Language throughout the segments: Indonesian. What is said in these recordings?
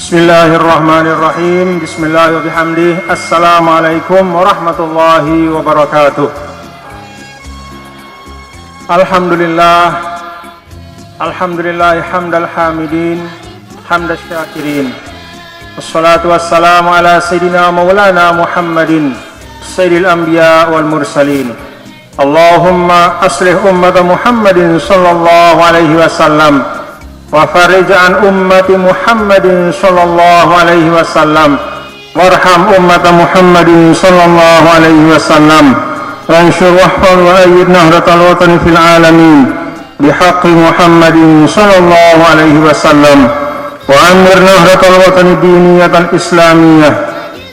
Bismillahirrahmanirrahim. Bismillah wa bihamdih. Assalamualaikum warahmatullahi wabarakatuh. Alhamdulillah hamdal hamidin, hamdal syakirin. Wassalatu wassalamu ala sayyidina maulana Muhammadin sayyidil anbiya wal mursalin. Allahumma aslih ummata Muhammadin sallallahu alaihi wasallam wa farij an ummati Muhammadin sallallahu alaihi wasallam warham ummata Muhammadin sallallahu alaihi wasallam wanshur wahfaz wa ayyid nahratal watani fil alamin bihaqqi Muhammadin sallallahu alaihi wasallam wa amir nahratal watani diniyatan islamiyah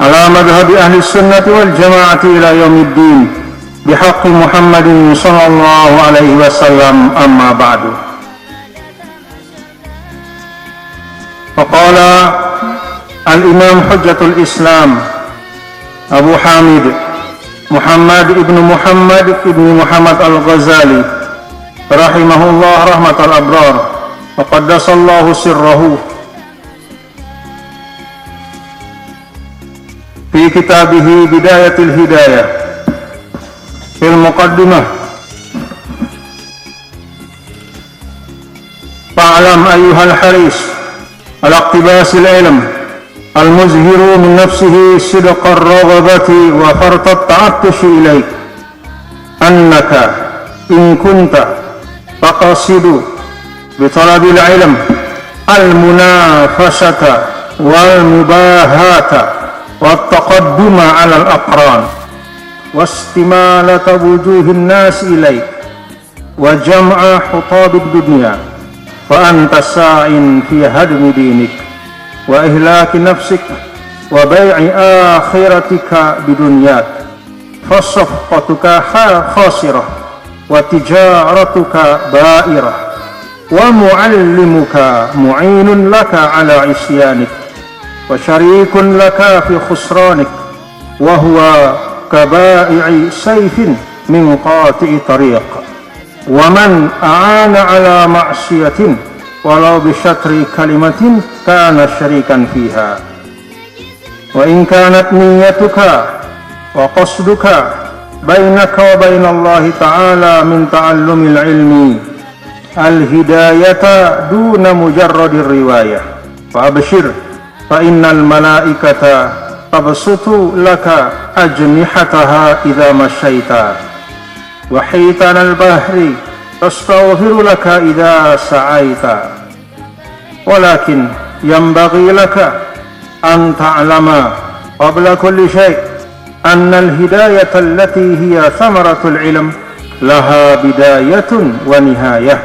ala madhhabi ahli sunnati wal jamaati ila yaumiddin bihaqqi Muhammadin sallallahu alaihi wasallam. Amma ba'du. Faqala al-imam hujjatul islam Abu Hamid Muhammad ibn Muhammad al-Ghazali rahimahullah rahmatal abrar wa qaddasallahu sirrahu fi kitabihi bidayatil hidayah fil muqaddimah fa'alam ayyuhal haris الاقتباس العلم المزهر من نفسه صدق الرغبة وفرط التعطش إليك أنك إن كنت تقصد بطلب العلم المنافسة والمباهاة والتقدم على الأقران واستمالة وجوه الناس إليك وجمع حطاب الدنيا فأنت ساع في هدم دينك وإهلاك نفسك وبيع آخرتك بدنياك فصفقتك خاسرة وتجارتك بائرة ومعلمك معين لك على عصيانك وشريك لك في خسرانك وهو كبائع سيف من قاطع طريق ومن أعان على معصية ولو بشطر كلمة كان شريكا فيها وإن كانت نيتك وقصدك بينك وبين الله تعالى من تعلم العلم الهداية دون مجرد الرواية فأبشر فإن الملائكة تبسط لك أجنحتها إذا مشيت وحيتان البحر تستغفر لك إذا سعيت ولكن ينبغي لك أن تعلم قبل كل شيء أن الهداية التي هي ثمرة العلم لها بداية ونهاية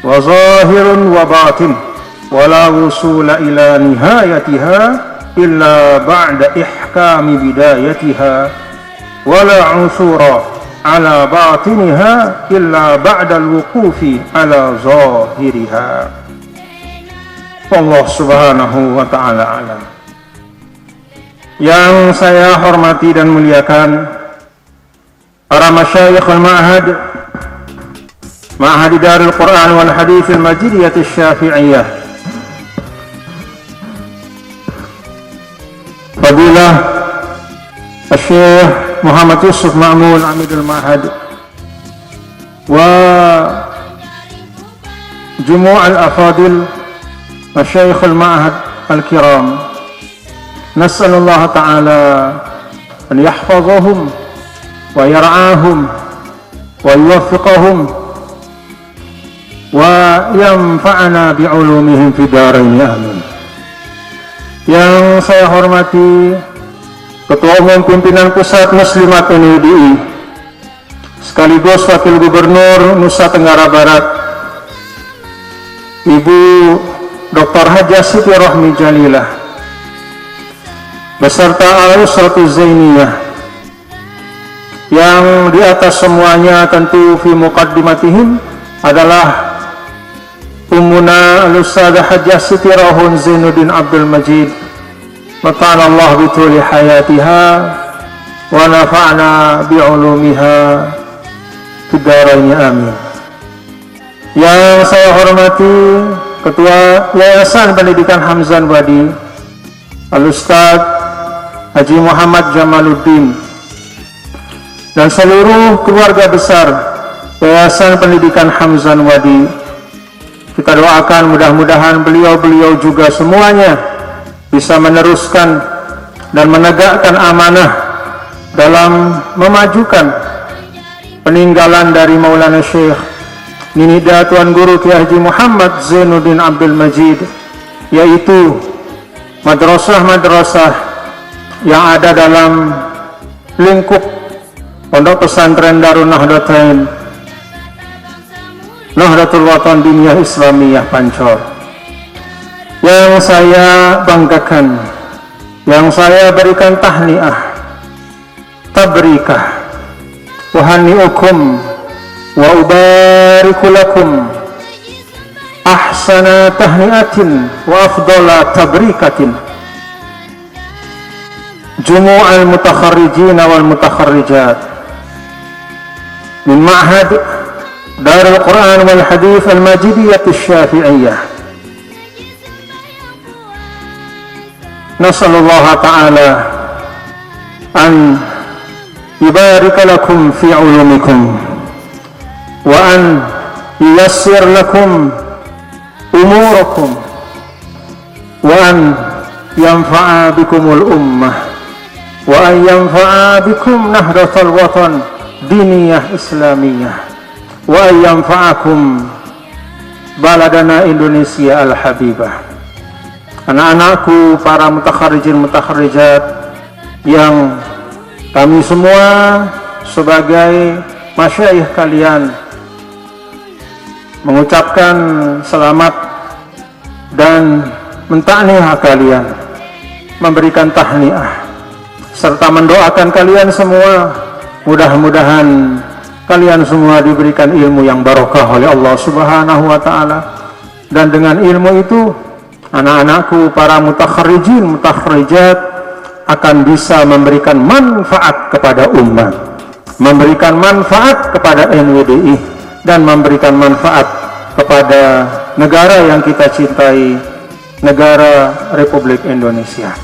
وظاهر وباطن ولا وصول إلى نهايتها إلا بعد إحكام بدايتها ولا عثور على باطنها إلا بعد الوقوف على ظاهرها. Allah subhanahu wa ta'ala alam. Yang saya hormati dan muliakan para masyayikhul ma'had Darul Quran wal Hadits al-Majidiyah Syafi'iyah, Fadilah Syekh Muhammad Yusuf Ma'mun Amidul Ma'had wa Jumu' al-Afadil Masyayikh al-Ma'had al-Kiram, nas'alullah ta'ala an yahfazahum wa yar'ahum wa yuwaffiqahum wa yanfa'ana bi'ulumihim fi darain, amin. Yang saya hormati Ketua Umum Pimpinan Pusat Muslimat NUDI sekaligus Wakil Gubernur Nusa Tenggara Barat, Ibu Dr. Hajah Siti Rohmi Jalilah beserta Al-Usratuz Zainiyah, yang di atas semuanya tentu fi muqaddimatihim adalah Ummuna Al-Ustadzah Hajah Siti Rohun Zainuddin Abdul Majid, mata'ala Allah bituli hayatiha wa nafa'na bi'ulumiha fid dharain, amin. Yang saya hormati Ketua Yayasan Pendidikan Hamzan Wadi, Al-Ustaz Haji Muhammad Jamaluddin, dan seluruh keluarga besar Yayasan Pendidikan Hamzan Wadi. Kita doakan mudah-mudahan beliau-beliau juga semuanya bisa meneruskan dan menegakkan amanah dalam memajukan peninggalan dari Maulana Syekh Ninida Tuan Guru Kiai Haji Muhammad Zainuddin Abdul Majid, yaitu madrasah-madrasah yang ada dalam lingkup Pondok Pesantren Darun Nahdlatain Nahdlatul Watan Diniyah Islamiyah Pancor. Yang saya banggakan, yang saya berikan tahniah, tabrikah, wa hanni'ukum wa ubariku lakum ahsana tahniatin wa afdala tabrikatin jumu'al mutakharrijin wal mutakharrijat min ma'had Darul Quran wal Hadith al-Majidiyah Syafi'iyah. Nasallallahu ta'ala an yubarika lakum fi ulumikum wa an yuyassir lakum umurakum wa an yanfa'a bikumul ummah wa an yanfa'a bikum Nahdlatul Watan Diniyah Islamiyah wa an yanfa'akum baladana Indonesia al-habibah. Anak-anakku, para mutakharrijin-mutakharrijat yang kami semua sebagai masyayikh kalian mengucapkan selamat dan mentahniah kalian, memberikan tahniah serta mendoakan kalian semua, mudah-mudahan kalian semua diberikan ilmu yang barokah oleh Allah Subhanahu wa ta'ala, dan dengan ilmu itu anak-anakku, para mutakharrijin, mutakharrijat akan bisa memberikan manfaat kepada umat, memberikan manfaat kepada NWDI, dan memberikan manfaat kepada negara yang kita cintai, negara Republik Indonesia.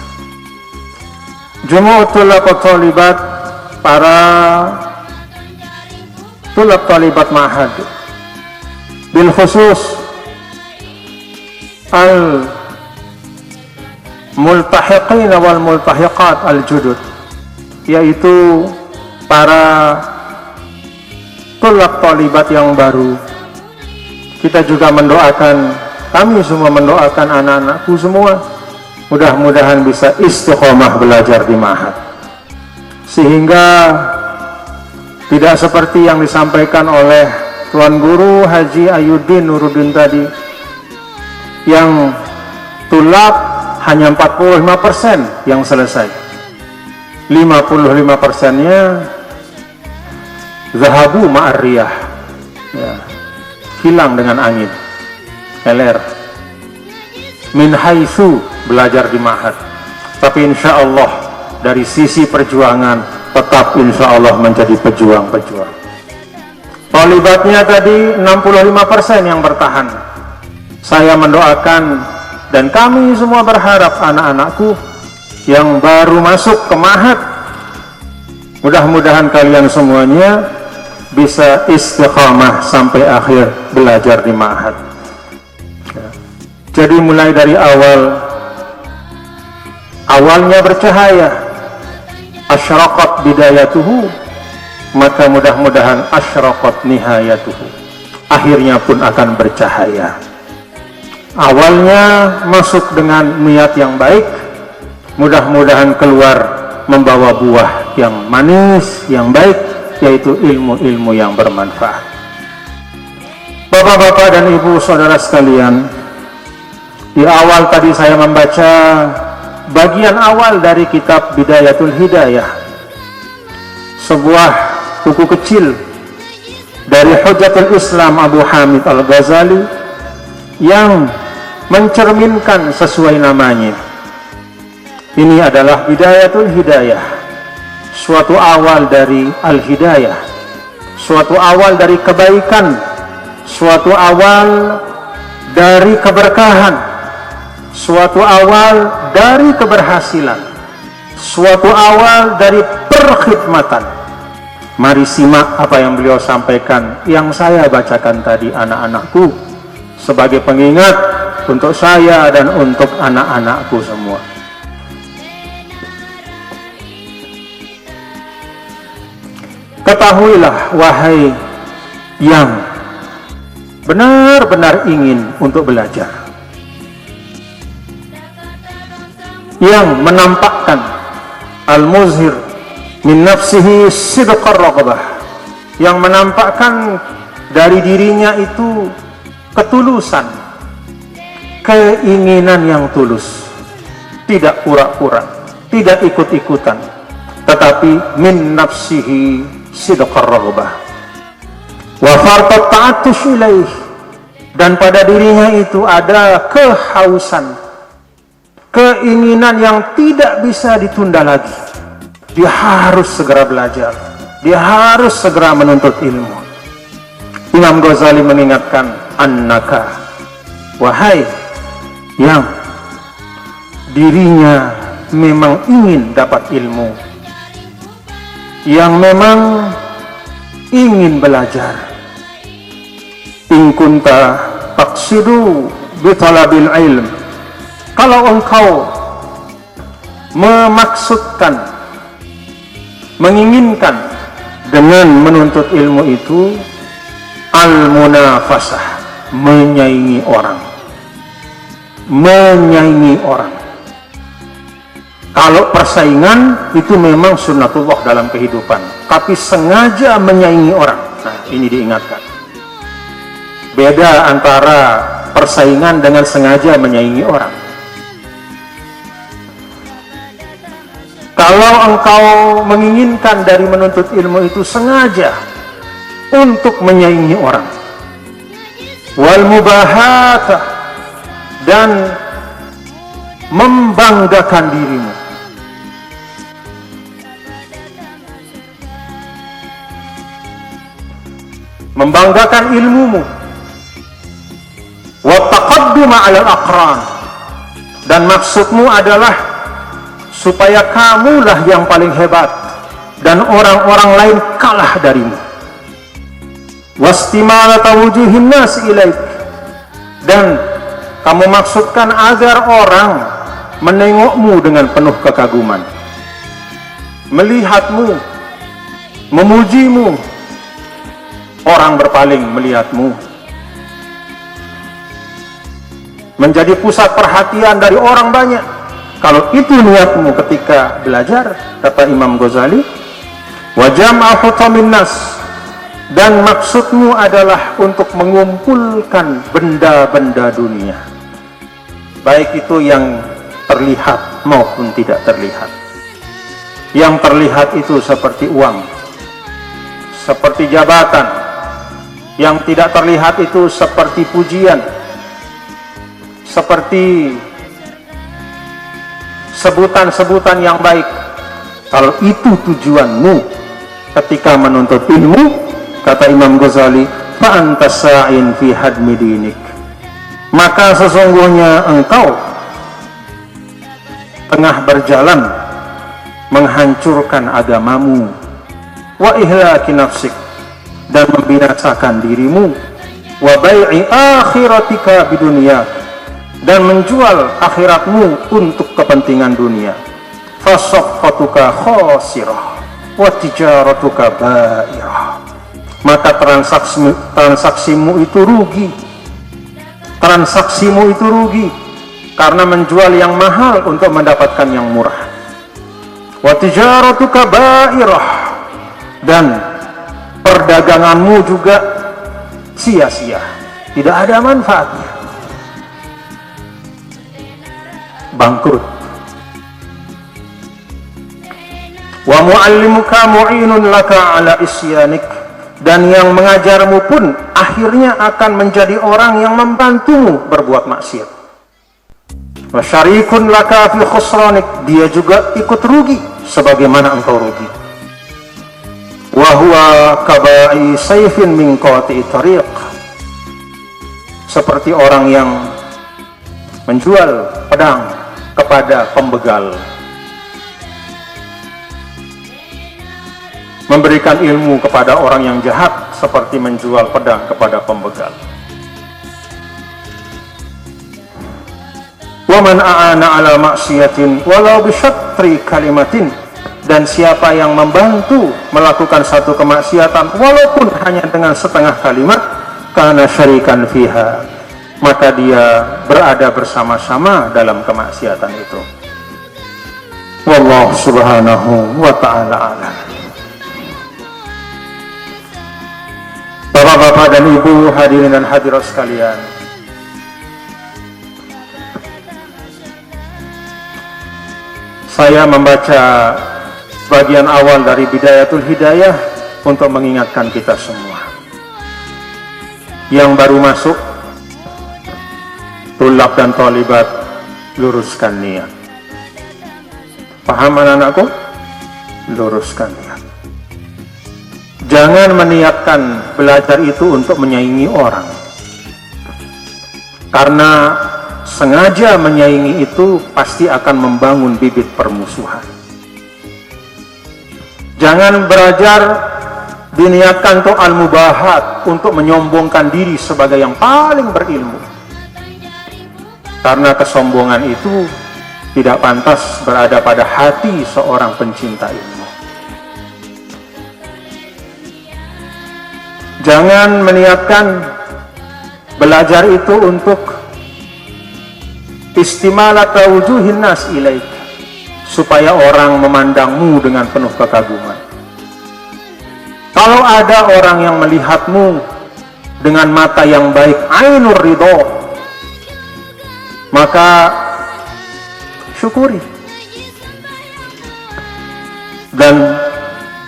Jumu'at tulab talibat, para tulab talibat ma'had, bil khusus al multahiqin wal multahiqat al judud, yaitu para tulab talibat yang baru. Kita juga mendoakan, kami semua mendoakan anak-anakku semua, mudah-mudahan bisa istiqomah belajar di ma'had, sehingga tidak seperti yang disampaikan oleh Tuan Guru Haji Ayuddin Nuruddin tadi, yang tulab hanya 45% yang selesai, 55%-nya zahabu ma'ariyah, ya, hilang dengan angin, LR, min haitsu, belajar di ma'had. Tapi insya Allah dari sisi perjuangan tetap insya Allah menjadi pejuang-pejuang. Talibatnya tadi 65% yang bertahan. Saya mendoakan dan kami semua berharap anak-anakku yang baru masuk ke ma'had, mudah-mudahan kalian semuanya bisa istiqamah sampai akhir belajar di ma'had. Jadi mulai dari awalnya bercahaya, asyraqat bidayatuhu, maka mudah-mudahan asyraqat nihayatuhu, akhirnya pun akan bercahaya. Awalnya masuk dengan niat yang baik, mudah-mudahan keluar membawa buah yang manis, yang baik, yaitu ilmu-ilmu yang bermanfaat. Bapak-bapak dan ibu saudara sekalian, di awal tadi saya membaca bagian awal dari kitab Bidayatul Hidayah, sebuah buku kecil dari Hujjatul Islam Abu Hamid Al-Ghazali yang mencerminkan sesuai namanya. Ini adalah Bidayatul Hidayah, suatu awal dari Al-Hidayah, suatu awal dari kebaikan, suatu awal dari keberkahan, suatu awal dari keberhasilan, suatu awal dari perkhidmatan. Mari simak apa yang beliau sampaikan, yang saya bacakan tadi, anak-anakku, sebagai pengingat untuk saya dan untuk anak-anakku semua. Ketahuilah wahai yang benar-benar ingin untuk belajar, yang menampakkan al-muzhir min nafsihi sidqar raqabah, yang menampakkan dari dirinya itu ketulusan, keinginan yang tulus, tidak pura-pura, tidak ikut-ikutan, tetapi min nafsihi sidqar raqabah wa fartat ta'attush ilaih, dan pada dirinya itu ada kehausan, keinginan yang tidak bisa ditunda lagi. Dia harus segera belajar, dia harus segera menuntut ilmu. Imam Ghazali mengingatkan, annaka, wahai yang dirinya memang ingin dapat ilmu, yang memang ingin belajar, in kunta taqsidu bi talabil ilm, kalau engkau memaksudkan, menginginkan dengan menuntut ilmu itu al-munafasah, menyaingi orang, menyaingi orang. Kalau persaingan itu memang sunnatullah dalam kehidupan, tapi sengaja menyaingi orang, nah ini diingatkan. Beda antara persaingan dengan sengaja menyaingi orang. Kalau engkau menginginkan dari menuntut ilmu itu sengaja untuk menyaingi orang, wal mubahata, dan membanggakan dirimu, membanggakan ilmumu, wa taqadduma 'alal aqran, dan maksudmu adalah supaya kamulah yang paling hebat dan orang-orang lain kalah darimu. Wastimalata wujuhin nas ilaik, dan kamu maksudkan agar orang menengokmu dengan penuh kekaguman, melihatmu, memujimu, orang berpaling melihatmu, menjadi pusat perhatian dari orang banyak. Kalau itu niatmu ketika belajar, kata Imam Ghazali, wa jam'u hutamin nas, dan maksudmu adalah untuk mengumpulkan benda-benda dunia, baik itu yang terlihat maupun tidak terlihat. Yang terlihat itu seperti uang, seperti jabatan. Yang tidak terlihat itu seperti pujian, seperti sebutan-sebutan yang baik. Kalau itu tujuanmu ketika menuntut ilmu, kata Imam Ghazali, fa anta sa'in fi hadmi dinik, maka sesungguhnya engkau tengah berjalan menghancurkan agamamu, wa ihlaki nafsik, dan membinasakan dirimu, wa bai'i akhiratika bidunya, dan menjual akhiratmu untuk kepentingan dunia. Fasaffatuka khasirah wa tijaratuka bairah, maka transaksimu itu rugi, transaksimu itu rugi karena menjual yang mahal untuk mendapatkan yang murah. Wa tijaratuka bairah, dan perdaganganmu juga sia-sia, tidak ada manfaatnya, bangkrut. Wa muallimuka mu'inun laka ala isyanik, dan yang mengajarmu pun akhirnya akan menjadi orang yang membantumu berbuat maksiat. Wa syarikun laka fi khusranik, dia juga ikut rugi sebagaimana engkau rugi. Wa huwa kaba'i sayfin min qati'i tariq, seperti orang yang menjual pedang kepada pembegal, memberikan ilmu kepada orang yang jahat seperti menjual pedang kepada pembegal. Wa man a'ana 'ala maksiatin walau bi syatri kalimatin, dan siapa yang membantu melakukan satu kemaksiatan walaupun hanya dengan setengah kalimat, kana syarikan fiha, maka dia berada bersama-sama dalam kemaksiatan itu. Wallahu subhanahu wa ta'ala a'lam. Bapak-bapak dan ibu, hadirin dan hadirat sekalian, saya membaca bagian awal dari Bidayatul Hidayah untuk mengingatkan kita semua yang baru masuk, tulab dan talibat, luruskan niat. Paham anak-anakku? Luruskan niat. Jangan meniatkan belajar itu untuk menyaingi orang, karena sengaja menyaingi itu pasti akan membangun bibit permusuhan. Jangan belajar diniatkan untuk al-mubahat, untuk menyombongkan diri sebagai yang paling berilmu, karena kesombongan itu tidak pantas berada pada hati seorang pencinta ilmu. Jangan meniatkan belajar itu untuk istimalata wujuhin nas ilaik, supaya orang memandangmu dengan penuh kekaguman. Kalau ada orang yang melihatmu dengan mata yang baik, ainur ridho, maka syukuri dan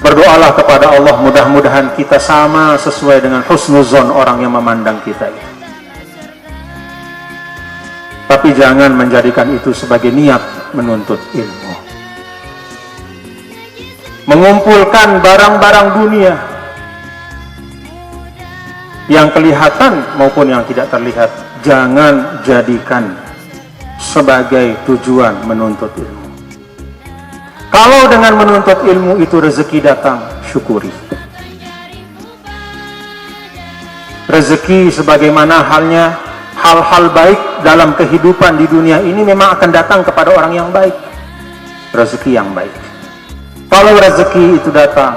berdoalah kepada Allah, mudah-mudahan kita sama sesuai dengan husnuzon orang yang memandang kita itu. Tapi jangan menjadikan itu sebagai niat menuntut ilmu. Mengumpulkan barang-barang dunia yang kelihatan maupun yang tidak terlihat, jangan jadikan sebagai tujuan menuntut ilmu. Kalau dengan menuntut ilmu itu rezeki datang, syukuri. Rezeki sebagaimana halnya hal-hal baik dalam kehidupan di dunia ini memang akan datang kepada orang yang baik. Rezeki yang baik. Kalau rezeki itu datang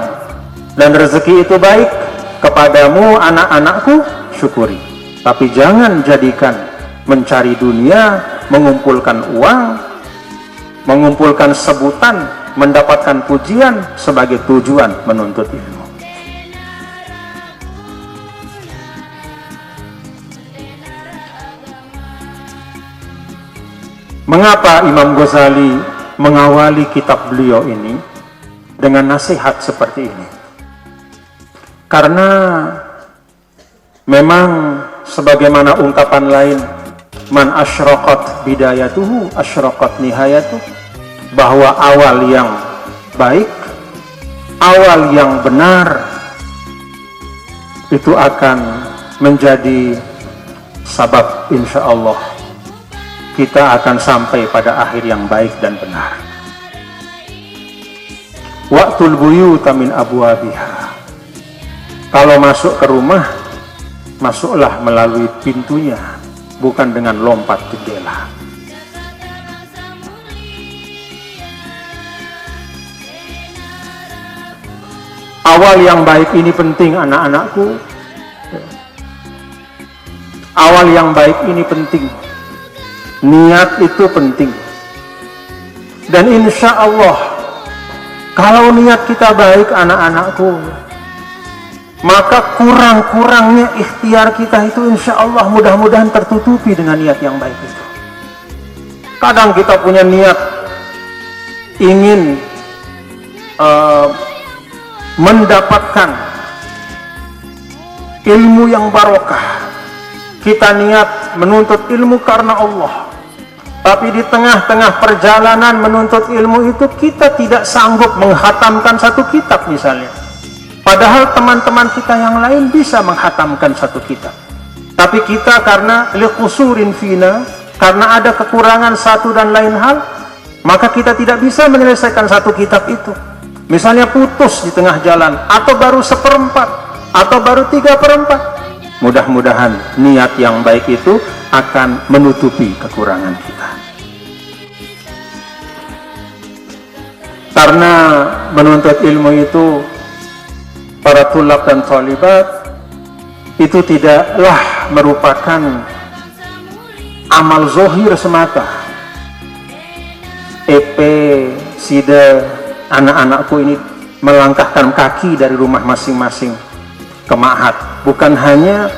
dan rezeki itu baik kepadamu, anak-anakku, syukuri. Tapi jangan jadikan mencari dunia, mengumpulkan uang, mengumpulkan sebutan, mendapatkan pujian sebagai tujuan menuntut ilmu. Mengapa Imam Ghazali mengawali kitab beliau ini dengan nasihat seperti ini? Karena memang sebagaimana ungkapan lain, man asyraqat bidayatuhu asyraqat nihayatuh, bahwa awal yang baik, awal yang benar itu akan menjadi sabab insya Allah kita akan sampai pada akhir yang baik dan benar. Waqtul buyuta min abwabiha, kalau masuk ke rumah, masuklah melalui pintunya, bukan dengan lompat jendela. Awal yang baik ini penting, anak-anakku. Awal yang baik ini penting. Niat itu penting. Dan insya Allah, kalau niat kita baik, anak-anakku, maka kurang-kurangnya ikhtiar kita itu insya Allah mudah-mudahan tertutupi dengan niat yang baik itu. Kadang kita punya niat ingin mendapatkan ilmu yang barokah. Kita niat menuntut ilmu karena Allah, tapi di tengah-tengah perjalanan menuntut ilmu itu kita tidak sanggup menghatamkan satu kitab misalnya. Padahal teman-teman kita yang lain bisa menghatamkan satu kitab. Tapi kita karena liqusurin fina, karena ada kekurangan satu dan lain hal, maka kita tidak bisa menyelesaikan satu kitab itu. Misalnya putus di tengah jalan, atau baru 1/4, atau baru 3/4. Mudah-mudahan niat yang baik itu akan menutupi kekurangan kita. Karena menuntut ilmu itu, para tulab dan talibat, itu tidaklah merupakan amal zohir semata. Sida anak-anakku ini melangkahkan kaki dari rumah masing-masing ke ma'had, bukan hanya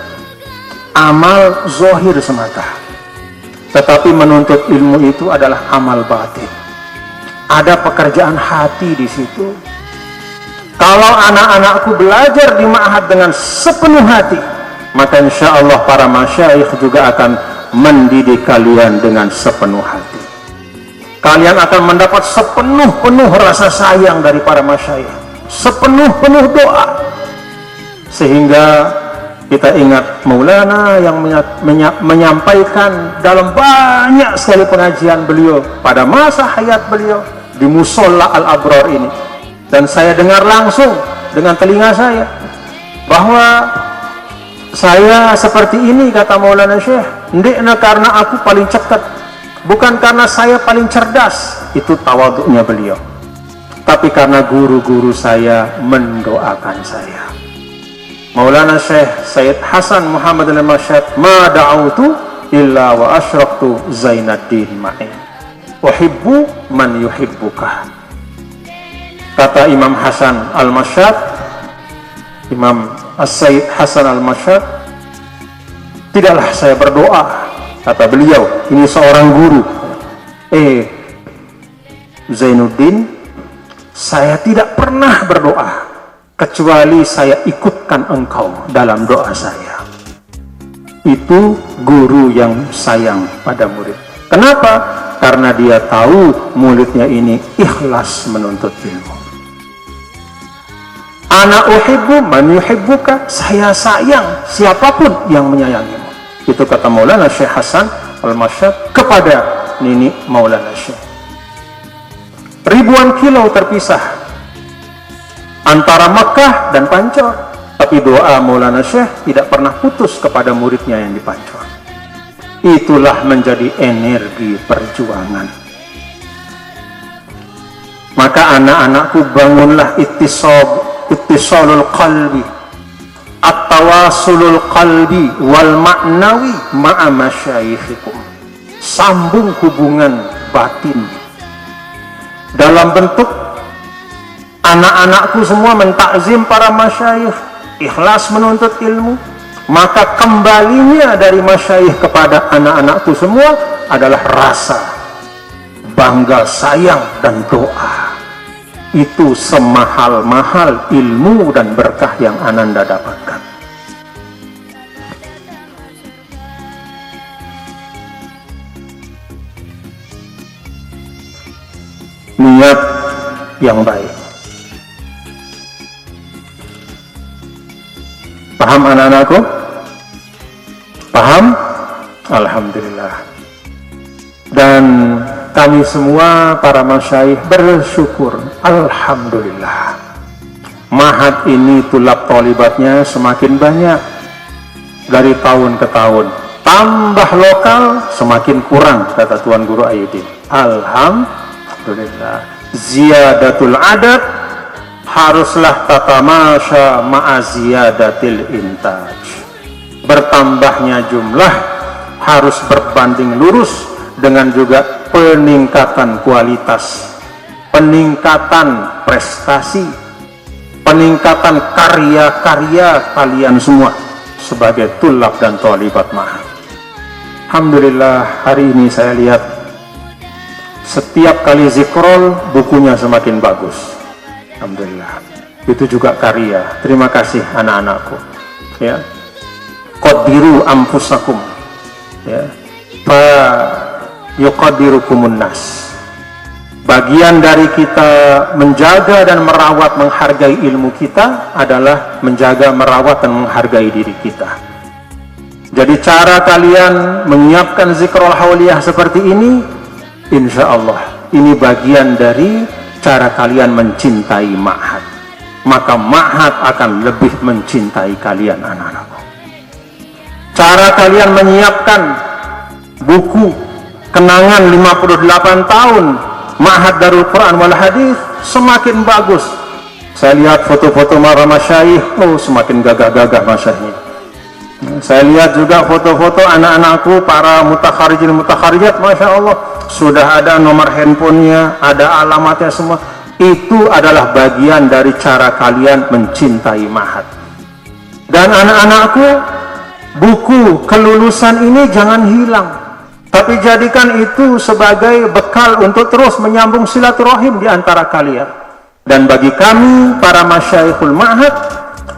amal zohir semata, tetapi menuntut ilmu itu adalah amal batin. Ada pekerjaan hati di situ. Kalau anak-anakku belajar di ma'had dengan sepenuh hati, maka insya Allah para masyayikh juga akan mendidik kalian dengan sepenuh hati. Kalian akan mendapat sepenuh-penuh rasa sayang dari para masyayikh, sepenuh-penuh doa. Sehingga kita ingat Maulana yang menyampaikan dalam banyak sekali pengajian beliau pada masa hayat beliau di Musolla Al-Abrar ini. Dan saya dengar langsung dengan telinga saya bahwa saya seperti ini, kata Maulana Syekh, ndekna karena aku paling cepat, bukan karena saya paling cerdas. Itu tawaduknya beliau, tapi karena guru-guru saya mendoakan saya. Maulana Syekh Sayyid Hasan Muhammad al-Mashad, ma da'autu illa wa asyraqtu Zainuddin ma'i uhibbu man yuhibbuka. Kata Imam Hasan al-Mashad, Imam As-Sayyid Hasan al-Mashad, tidaklah saya berdoa, kata beliau, ini seorang guru, Zainuddin, saya tidak pernah berdoa kecuali saya ikutkan engkau dalam doa saya. Itu guru yang sayang pada murid. Kenapa? Karena dia tahu muridnya ini ikhlas menuntut ilmu. Ana uhibbu man yuhibbuka, saya sayang siapapun yang menyayangimu. Itu kata Maulana Syekh Hasan al-Mashad kepada Nini Maulana Syekh. Ribuan kilo terpisah antara Mekah dan Pancor, tapi doa Maulana Syekh tidak pernah putus kepada muridnya yang di Pancor. Itulah menjadi energi perjuangan. Maka anak-anakku, bangunlah ittisalul qalbi, at-tawasulul qalbi wal ma'nawi ma'a masyayikhikum. Sambung hubungan batin dalam bentuk anak-anakku semua mentakzim para masyayikh, ikhlas menuntut ilmu. Maka kembalinya dari masyayikh kepada anak-anakku semua adalah rasa bangga, sayang, dan doa. Itu semahal-mahal ilmu dan berkah yang Ananda dapatkan. Niat yang baik. Paham anak-anakku? Paham? Alhamdulillah. Dan kami semua para masyayikh bersyukur, alhamdulillah, ma'had ini tulab talibatnya semakin banyak dari tahun ke tahun. Tambah lokal semakin kurang, kata Tuan Guru Ayyuddin. Alhamdulillah. Ziyadatul adad haruslah tatamasya ma'a ziyadatil intaj. Bertambahnya jumlah harus berbanding lurus dengan juga peningkatan kualitas, peningkatan prestasi, peningkatan karya-karya kalian semua sebagai tulab dan thalibat ma'had. Alhamdulillah, hari ini saya lihat setiap kali zikrol bukunya semakin bagus. Alhamdulillah, itu juga karya. Terima kasih anak-anakku. Ya, qaddiru anfusakum, ya, fa yuqaddirukumun nas. Bagian dari kita menjaga dan merawat, menghargai ilmu kita adalah menjaga, merawat, dan menghargai diri kita. Jadi cara kalian menyiapkan zikrul hauliyah seperti ini, insya Allah ini bagian dari cara kalian mencintai ma'had. Maka ma'had akan lebih mencintai kalian anak-anakku. Cara kalian menyiapkan buku kenangan 58 tahun Ma'had Darul Quran wal Hadis semakin bagus. Saya lihat foto-foto para masyayikh, semakin gagah-gagah masyayikhnya. Saya lihat juga foto-foto anak-anakku, para mutakharijat, Masya Allah, sudah ada nomor handphonenya, ada alamatnya semua. Itu adalah bagian dari cara kalian mencintai ma'had. Dan anak-anakku, buku kelulusan ini jangan hilang, tapi jadikan itu sebagai bekal untuk terus menyambung silaturahim di antara kalian. Dan bagi kami, para masyayikhul ma'had,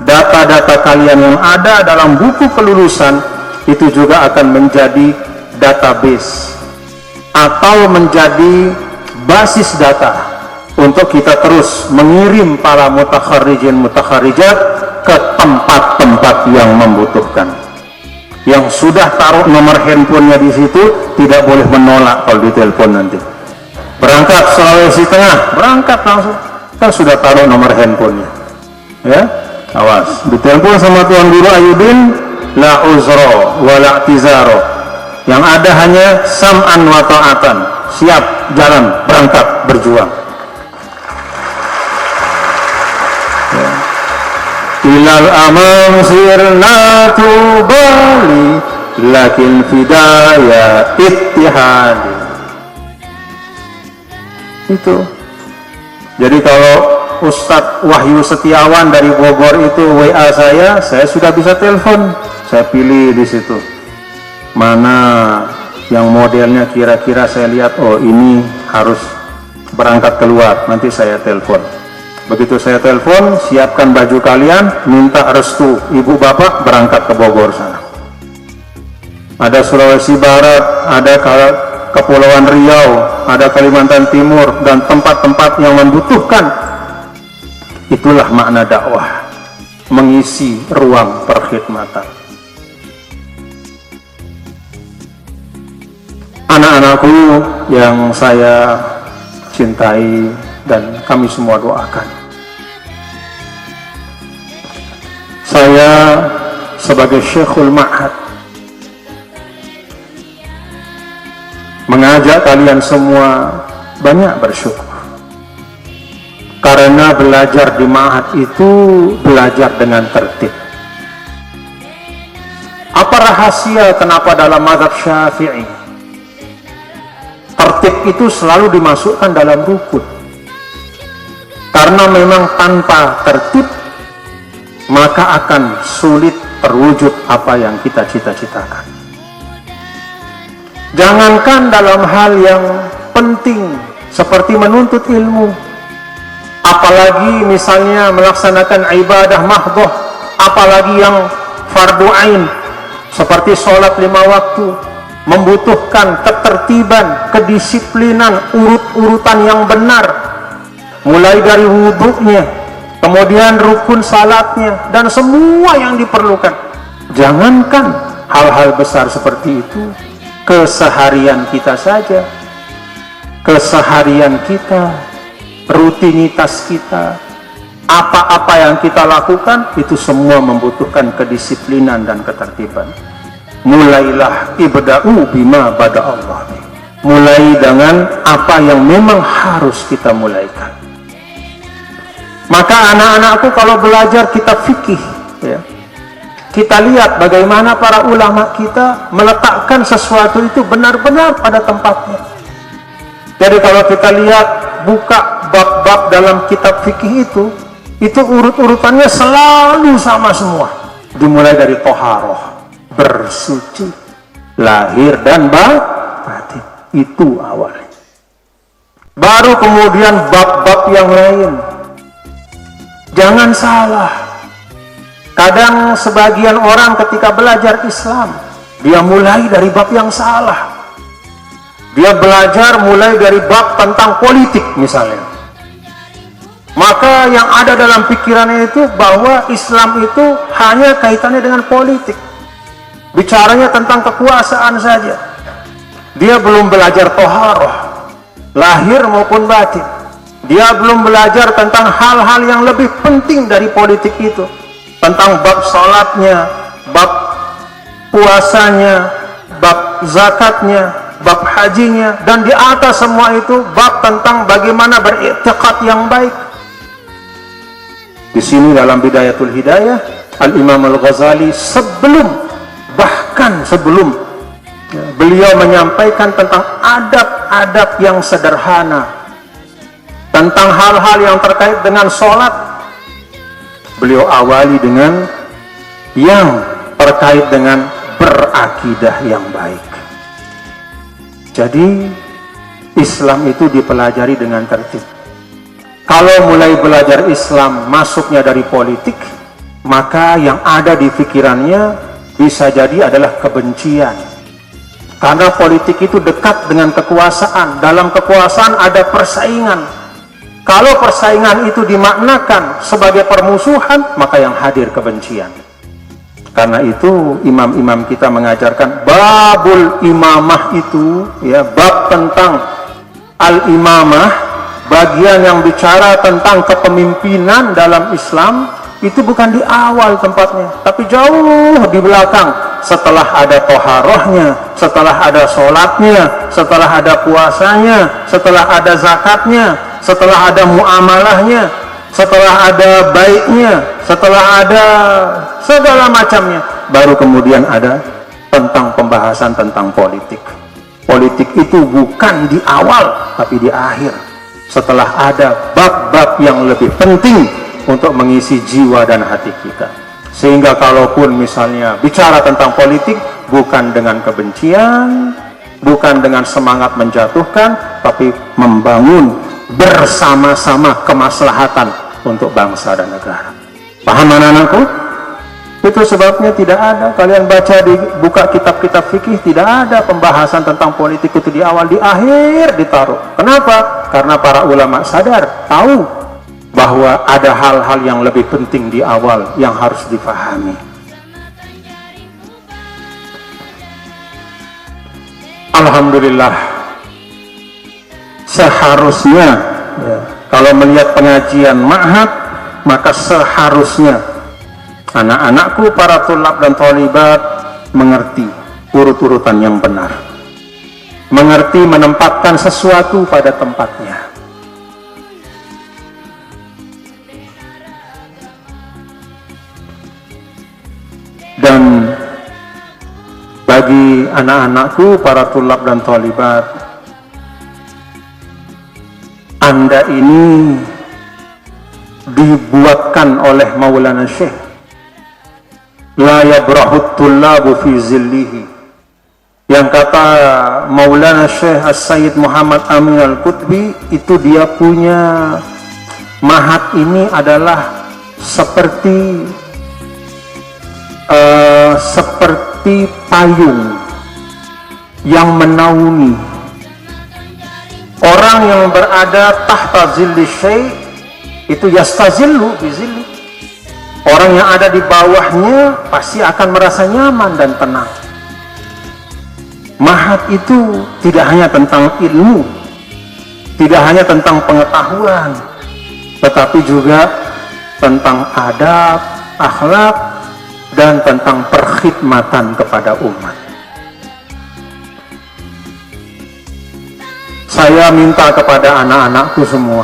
data-data kalian yang ada dalam buku kelulusan itu juga akan menjadi database atau menjadi basis data untuk kita terus mengirim para mutakharijat ke tempat-tempat yang membutuhkan. Yang sudah taruh nomor handphonenya di situ tidak boleh menolak kalau ditelepon nanti. Berangkat Sulawesi Tengah, berangkat langsung, kan sudah taruh nomor handphonenya. Ya, awas, ditelepon sama Tuan Guru Ayudin, la uzro wa la i'tizaro. Yang ada hanya sam'an wa ta'atan, siap jalan, berangkat, berjuang. Ilal amam sirna tubali lakin fidaya ittihadi. Itu. Jadi kalau Ustadz Wahyu Setiawan dari Bogor itu WA saya sudah bisa telepon. Saya pilih di situ mana yang modelnya kira-kira saya lihat, oh ini harus berangkat keluar, nanti saya telepon. Begitu saya telepon, siapkan baju kalian, minta restu ibu bapak berangkat ke Bogor sana. Ada Sulawesi Barat, ada Kepulauan Riau, ada Kalimantan Timur, dan tempat-tempat yang membutuhkan. Itulah makna dakwah, mengisi ruang perkhidmatan. Anak-anakku yang saya cintai dan kami semua doakan, saya sebagai Syekhul Ma'had mengajak kalian semua banyak bersyukur, karena belajar di Ma'had itu belajar dengan tertib. Apa rahasia kenapa dalam mazhab Syafi'i tertib itu selalu dimasukkan dalam rukun? Karena memang tanpa tertib maka akan sulit terwujud apa yang kita cita-citakan. Jangankan dalam hal yang penting seperti menuntut ilmu, apalagi misalnya melaksanakan ibadah mahdhah, apalagi yang fardu ain seperti sholat 5 waktu, membutuhkan ketertiban, kedisiplinan, urut-urutan yang benar, mulai dari wudhunya, kemudian rukun salatnya, dan semua yang diperlukan. Jangankan hal-hal besar seperti itu, keseharian kita saja, keseharian kita, rutinitas kita, apa-apa yang kita lakukan itu semua membutuhkan kedisiplinan dan ketertiban. Mulailah ibda'u bima bada Allah, mulai dengan apa yang memang harus kita mulaikan. Maka anak-anakku kalau belajar kitab fikih, ya, kita lihat bagaimana para ulama kita meletakkan sesuatu itu benar-benar pada tempatnya. Jadi kalau kita lihat, buka bab-bab dalam kitab fikih itu urut-urutannya selalu sama semua. Dimulai dari toharoh, bersuci, lahir dan batin, itu awalnya. Baru kemudian bab-bab yang lain. Jangan salah, kadang sebagian orang ketika belajar Islam, dia mulai dari bab yang salah. Dia belajar mulai dari bab tentang politik misalnya. Maka yang ada dalam pikirannya itu bahwa Islam itu hanya kaitannya dengan politik. bicaranya tentang kekuasaan saja. Dia belum belajar toharoh, lahir maupun batin. Dia belum belajar tentang hal-hal yang lebih penting dari politik itu, tentang bab salatnya, bab puasanya, bab zakatnya, bab hajinya, dan di atas semua itu bab tentang bagaimana beriktikad yang baik. Di sini dalam Bidayatul Hidayah, Al-Imam Al-Ghazali bahkan sebelum beliau menyampaikan tentang adab-adab yang sederhana, tentang hal-hal yang terkait dengan sholat, beliau awali dengan yang terkait dengan berakidah yang baik. Jadi Islam itu dipelajari dengan tertib. Kalau mulai belajar Islam masuknya dari politik, maka yang ada di pikirannya bisa jadi adalah kebencian. Karena politik itu dekat dengan kekuasaan. Dalam kekuasaan ada persaingan. Kalau persaingan itu dimaknakan sebagai permusuhan, maka yang hadir kebencian. Karena itu imam-imam kita mengajarkan babul imamah itu, ya, bab tentang al-imamah, bagian yang bicara tentang kepemimpinan dalam Islam, itu bukan di awal tempatnya, tapi jauh di belakang. Setelah ada toharohnya, setelah ada sholatnya, setelah ada puasanya, setelah ada zakatnya, setelah ada muamalahnya, setelah ada baiknya, setelah ada segala macamnya, baru kemudian ada tentang pembahasan tentang politik. Politik itu bukan di awal, tapi di akhir, setelah ada bab-bab yang lebih penting untuk mengisi jiwa dan hati kita. Sehingga kalaupun misalnya bicara tentang politik, bukan dengan kebencian, bukan dengan semangat menjatuhkan, tapi membangun bersama-sama kemaslahatan untuk bangsa dan negara. Paham anak-anakku? Itu sebabnya tidak ada, kalian baca di buka kitab-kitab fikih, tidak ada pembahasan tentang politik itu di awal, di akhir ditaruh. Kenapa? Karena para ulama sadar, tahu bahwa ada hal-hal yang lebih penting di awal yang harus difahami. Alhamdulillah, seharusnya, ya, kalau melihat pengajian ma'had, maka seharusnya anak-anakku, para tulab dan tholibat, mengerti urut-urutan yang benar, mengerti menempatkan sesuatu pada tempatnya. Dan bagi anak-anakku, para tulab dan tholibat, Anda ini dibuatkan oleh Maulana Syekh, la yabrahut tullabu fi zillihi, yang kata Maulana Syekh As-Sayyid Muhammad Amin Al-Qutbi, itu dia punya mahat ini adalah seperti payung yang menaungi orang yang berada tahta zilli syai', itu yastazillu bizilli. Orang yang ada di bawahnya pasti akan merasa nyaman dan tenang. Mahat itu tidak hanya tentang ilmu, tidak hanya tentang pengetahuan, tetapi juga tentang adab, akhlak, dan tentang perkhidmatan kepada umat. Saya minta kepada anak-anakku semua,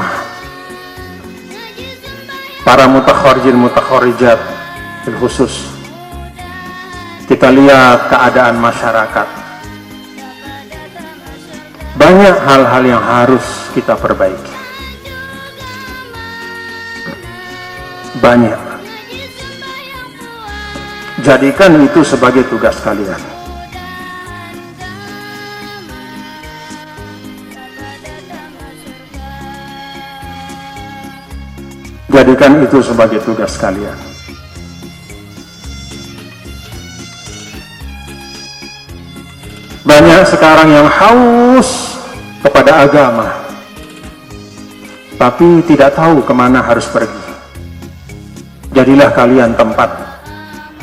para mutakharijin mutakharijat khusus, kita lihat keadaan masyarakat, banyak hal-hal yang harus kita perbaiki, banyak. Jadikan itu sebagai tugas kalian. Jadikan itu sebagai tugas kalian. Banyak sekarang yang haus kepada agama, tapi tidak tahu kemana harus pergi. Jadilah kalian tempat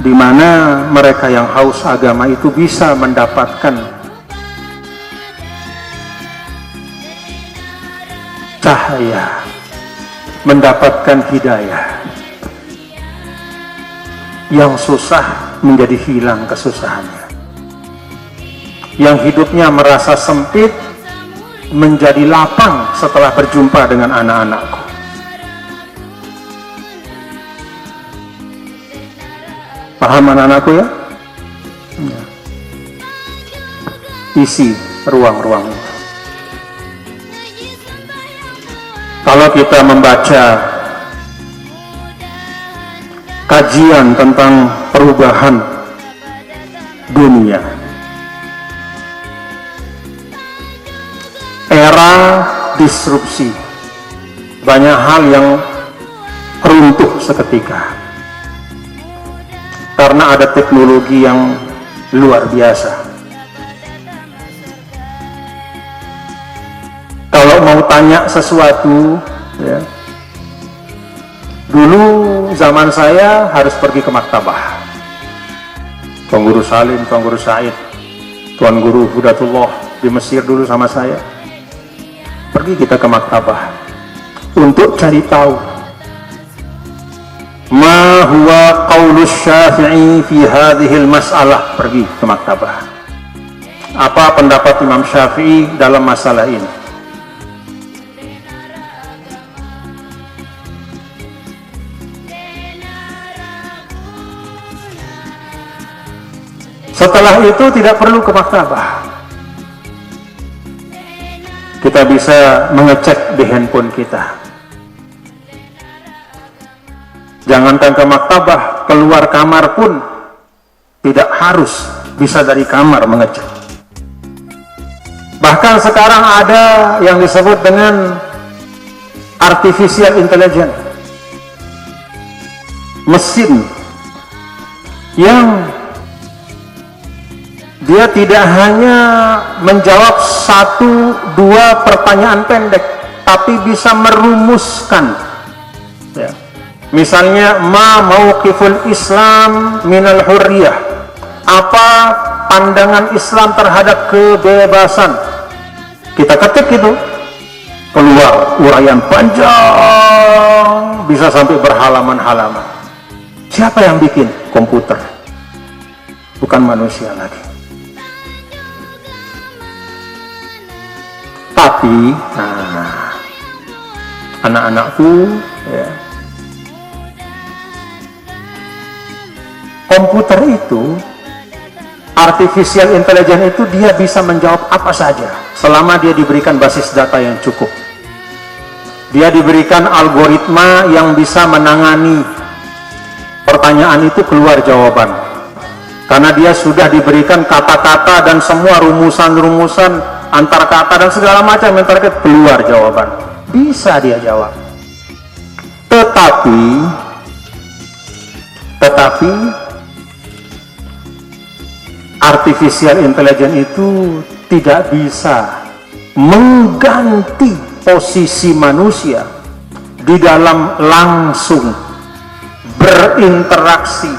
di mana mereka yang haus agama itu bisa mendapatkan cahaya, mendapatkan hidayah. Yang susah menjadi hilang kesusahannya, yang hidupnya merasa sempit menjadi lapang setelah berjumpa dengan anak-anakku. Paham anak-anakku ya? Isi ruang-ruang itu. Kalau kita membaca kajian tentang perubahan dunia, era disrupsi, banyak hal yang runtuh seketika karena ada teknologi yang luar biasa. Kalau mau tanya sesuatu ya, dulu zaman saya harus pergi ke maktabah. Tuan Guru Salim, Tuan Guru Said, Tuan Guru Hudatullah di Mesir dulu sama saya. Pergi kita ke maktabah untuk cari tahu ma huwa qaulus Syafi'i fi hadhil mas'alah. Pergi ke maktabah. Apa pendapat Imam Syafi'i dalam masalah ini? Setelah itu tidak perlu ke maktabah. Kita bisa mengecek di handphone kita. Jangankan ke maktabah, keluar kamar pun tidak harus, bisa dari kamar mengecek. Bahkan sekarang ada yang disebut dengan artificial intelligence, mesin yang dia tidak hanya menjawab 1-2 pertanyaan pendek, tapi bisa merumuskan ya. Misalnya, ma mauqiful Islam minal hurriyah, apa pandangan Islam terhadap kebebasan. Kita ketik itu, keluar uraian panjang, bisa sampai berhalaman-halaman. Siapa yang bikin? Komputer, bukan manusia lagi. Tapi, anak-anakku, ya, komputer itu, artificial intelligence itu dia bisa menjawab apa saja selama dia diberikan basis data yang cukup. Dia diberikan algoritma yang bisa menangani pertanyaan itu, keluar jawaban. Karena dia sudah diberikan kata-kata dan semua rumusan-rumusan antar kata dan segala macam yang terkait, keluar jawaban. Bisa dia jawab. Tetapi artificial intelligence itu tidak bisa mengganti posisi manusia di dalam langsung berinteraksi,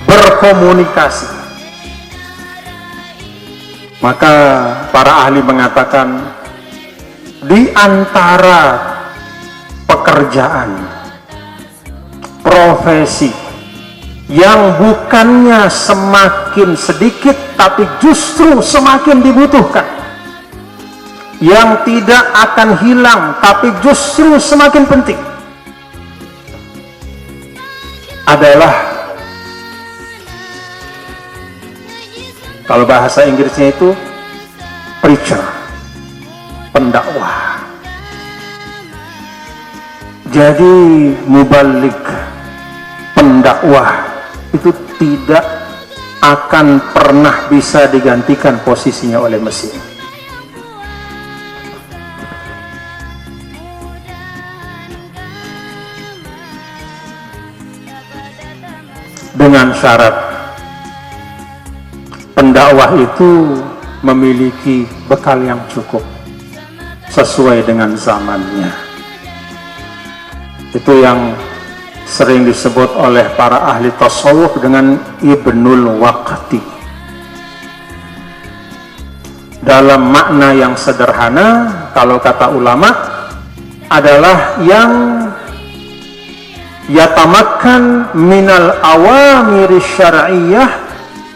berkomunikasi. Maka para ahli mengatakan, di antara pekerjaan, profesi yang bukannya semakin sedikit tapi justru semakin dibutuhkan, yang tidak akan hilang tapi justru semakin penting, adalah, kalau bahasa Inggrisnya itu preacher, pendakwah. Jadi mubalik, pendakwah itu tidak akan pernah bisa digantikan posisinya oleh mesin. Dengan syarat pendakwah itu memiliki bekal yang cukup sesuai dengan zamannya. Itu yang sering disebut oleh para ahli tasawuf dengan Ibnul Waqti. Dalam makna yang sederhana, kalau kata ulama, adalah yang yatamakkan minal awamiri syar'iyyah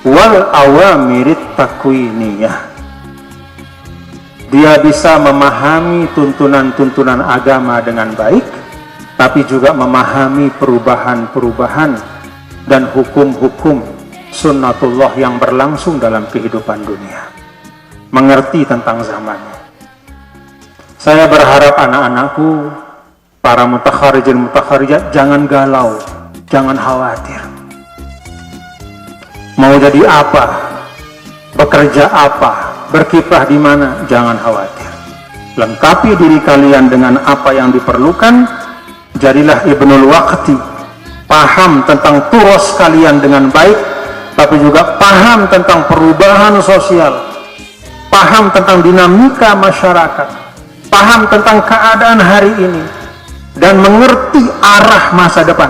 wal awamiri takwiniyah. Dia bisa memahami tuntunan-tuntunan agama dengan baik, tapi juga memahami perubahan-perubahan dan hukum-hukum sunnatullah yang berlangsung dalam kehidupan dunia. Mengerti tentang zamannya. Saya berharap anak-anakku, para mutakharijat, jangan galau, jangan khawatir. Mau jadi apa, bekerja apa, berkiprah di mana, jangan khawatir. Lengkapi diri kalian dengan apa yang diperlukan. Jadilah Ibnul Waqti, paham tentang turos kalian dengan baik, tapi juga paham tentang perubahan sosial, paham tentang dinamika masyarakat, paham tentang keadaan hari ini, dan mengerti arah masa depan.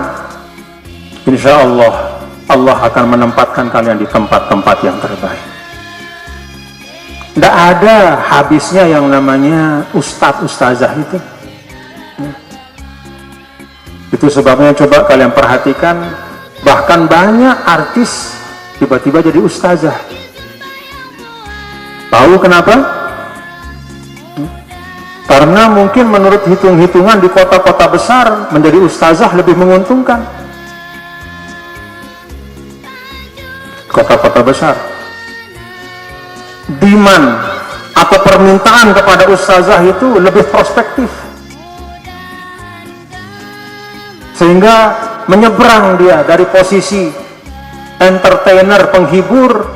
Insya Allah, Allah akan menempatkan kalian di tempat-tempat yang terbaik. Tidak ada habisnya yang namanya ustadz-ustazah itu. Itu sebabnya coba kalian perhatikan, bahkan banyak artis tiba-tiba jadi ustazah. Tahu kenapa? Karena mungkin menurut hitung-hitungan di kota-kota besar menjadi ustazah lebih menguntungkan. Kota-kota besar, demand atau permintaan kepada ustazah itu lebih prospektif, sehingga menyeberang dia dari posisi entertainer, penghibur,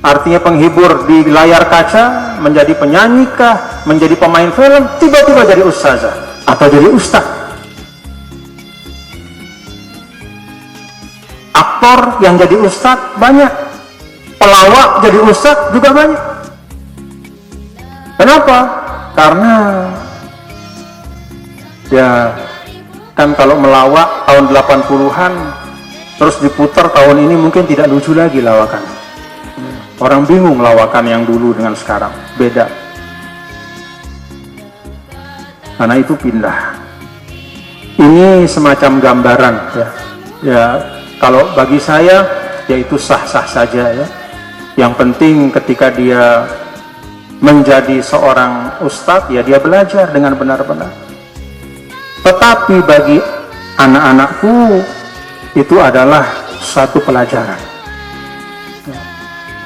artinya penghibur di layar kaca, menjadi penyanyi kah, menjadi pemain film, tiba-tiba jadi ustazah atau jadi ustaz. Aktor yang jadi ustaz banyak, pelawak jadi ustaz juga banyak. Kenapa? Karena ya kan kalau melawak tahun 80-an terus diputar tahun ini mungkin tidak lucu lagi lawakan. Orang bingung lawakan yang dulu dengan sekarang, beda. Karena itu pindah. Ini semacam gambaran ya. Ya, kalau bagi saya ya itu sah-sah saja ya. Yang penting ketika dia menjadi seorang ustadz ya dia belajar dengan benar-benar. Tetapi bagi anak-anakku itu adalah satu pelajaran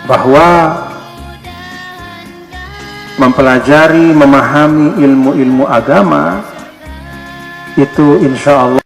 bahwa mempelajari, memahami ilmu-ilmu agama itu insya Allah